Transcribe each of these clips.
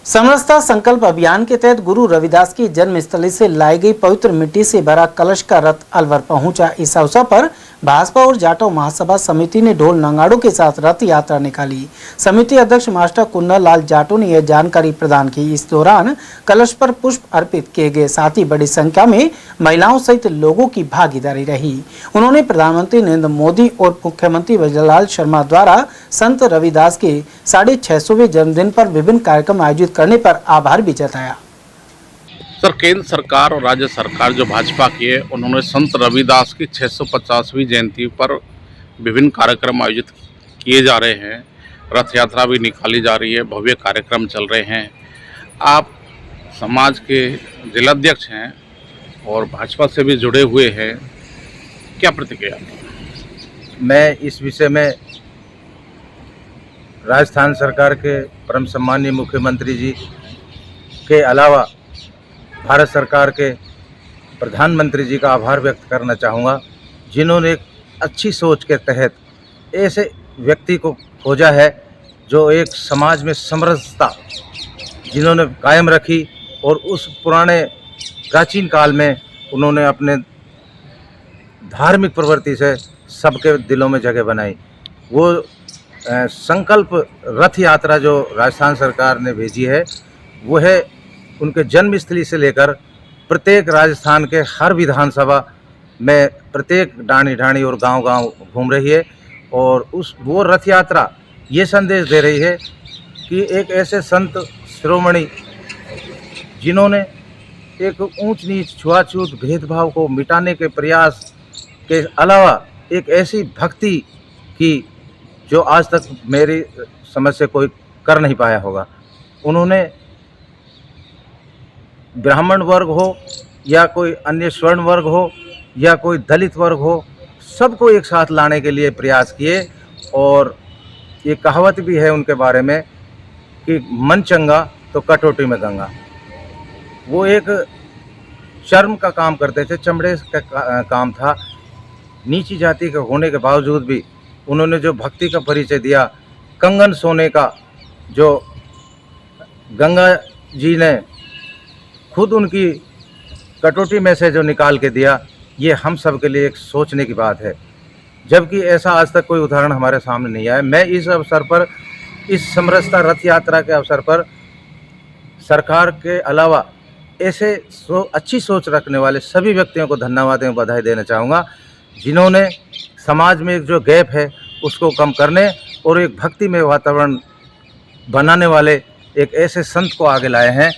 समरसता संकल्प अभियान के तहत गुरु रविदास की जन्मस्थली से लाई गई पवित्र मिट्टी से भरा कलश का रथ अलवर पहुंचा। इस अवसर पर भाजपा और जाटव महासभा समिति ने ढोल नगाड़ों के साथ रथ यात्रा निकाली। समिति अध्यक्ष मास्टर कुन्नर लाल जाटो ने यह जानकारी प्रदान की। इस दौरान कलश पर पुष्प अर्पित किए गए, साथ ही बड़ी संख्या में महिलाओं सहित लोगों की भागीदारी रही। उन्होंने प्रधानमंत्री नरेंद्र मोदी और मुख्यमंत्री वजरलाल शर्मा द्वारा संत रविदास के 650वें जन्मदिन पर विभिन्न कार्यक्रम आयोजित करने पर आभार भी जताया। सर, केंद्र सरकार और राज्य सरकार जो भाजपा की है, उन्होंने संत रविदास की 650वीं जयंती पर विभिन्न कार्यक्रम आयोजित किए जा रहे हैं। रथ यात्रा भी निकाली जा रही है, भव्य कार्यक्रम चल रहे हैं। आप समाज के जिलाध्यक्ष हैं और भाजपा से भी जुड़े हुए हैं, क्या प्रतिक्रिया? मैं इस विषय में राजस्थान सरकार के परम सम्मानीय मुख्यमंत्री जी के अलावा भारत सरकार के प्रधानमंत्री जी का आभार व्यक्त करना चाहूँगा, जिन्होंने एक अच्छी सोच के तहत ऐसे व्यक्ति को खोजा है जो एक समाज में समरसता जिन्होंने कायम रखी और उस पुराने प्राचीन काल में उन्होंने अपने धार्मिक प्रवृत्ति से सबके दिलों में जगह बनाई। वो संकल्प रथ यात्रा जो राजस्थान सरकार ने भेजी है, वो है उनके जन्मस्थली से लेकर प्रत्येक राजस्थान के हर विधानसभा में प्रत्येक ढाणी ढाणी और गांव-गांव घूम रही है। और वो रथ यात्रा ये संदेश दे रही है कि एक ऐसे संत शिरोमणि जिन्होंने एक ऊंच नीच छुआछूत भेदभाव को मिटाने के प्रयास के अलावा एक ऐसी भक्ति की जो आज तक मेरी समझ से कोई कर नहीं पाया होगा। उन्होंने ब्राह्मण वर्ग हो या कोई अन्य स्वर्ण वर्ग हो या कोई दलित वर्ग हो, सबको एक साथ लाने के लिए प्रयास किए। और ये कहावत भी है उनके बारे में कि मन चंगा तो कटोटी में गंगा। वो एक चर्म का काम करते थे, चमड़े का काम था। नीची जाति के होने के बावजूद भी उन्होंने जो भक्ति का परिचय दिया, कंगन सोने का जो गंगा जी ने खुद उनकी कटोटी में से जो निकाल के दिया, ये हम सब के लिए एक सोचने की बात है, जबकि ऐसा आज तक कोई उदाहरण हमारे सामने नहीं आया। मैं इस अवसर पर, इस समरसता रथ यात्रा के अवसर पर सरकार के अलावा ऐसे अच्छी सोच रखने वाले सभी व्यक्तियों को धन्यवाद एवं बधाई देना चाहूँगा, जिन्होंने समाज में एक जो गैप है उसको कम करने और एक भक्तिमय वातावरण बनाने वाले एक ऐसे संत को आगे लाए हैं।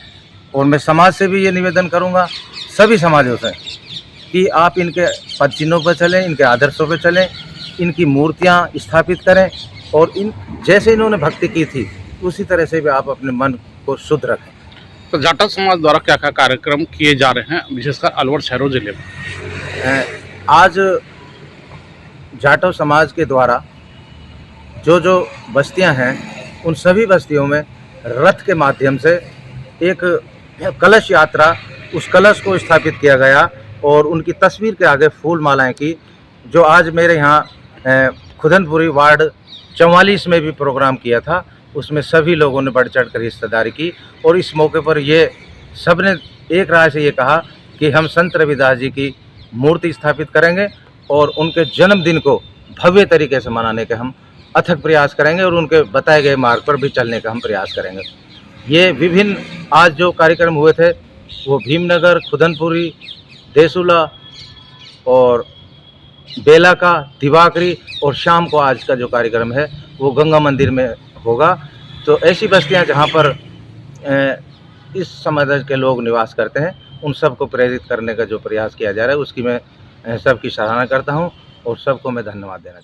और मैं समाज से भी ये निवेदन करूंगा, सभी समाजों से, कि आप इनके पद चिन्हों पर चलें, इनके आदर्शों पर चलें, इनकी मूर्तियां स्थापित करें और इन जैसे इन्होंने भक्ति की थी उसी तरह से भी आप अपने मन को शुद्ध रखें। तो जाटव समाज द्वारा क्या क्या कार्यक्रम किए जा रहे हैं, विशेषकर अलवर शहरों जिले में? आज जाटव समाज के द्वारा जो बस्तियां हैं, उन सभी बस्तियों में रथ के माध्यम से एक कलश यात्रा, उस कलश को स्थापित किया गया और उनकी तस्वीर के आगे फूल मालाएं की। जो आज मेरे यहाँ खुदनपुरी वार्ड 44 में भी प्रोग्राम किया था, उसमें सभी लोगों ने बढ़ चढ़ कर हिस्सेदारी की। और इस मौके पर ये सब ने एक राय से ये कहा कि हम संत रविदास जी की मूर्ति स्थापित करेंगे और उनके जन्मदिन को भव्य तरीके से मनाने के हम अथक प्रयास करेंगे और उनके बताए गए मार्ग पर भी चलने का हम प्रयास करेंगे। ये विभिन्न आज जो कार्यक्रम हुए थे वो भीमनगर, खुदनपुरी, देसुला और बेला का, दिवाकरी, और शाम को आज का जो कार्यक्रम है वो गंगा मंदिर में होगा। तो ऐसी बस्तियां जहां पर इस समुदाय के लोग निवास करते हैं, उन सबको प्रेरित करने का जो प्रयास किया जा रहा है उसकी मैं सबकी सराहना करता हूं और सबको मैं धन्यवाद देना चाहता हूं।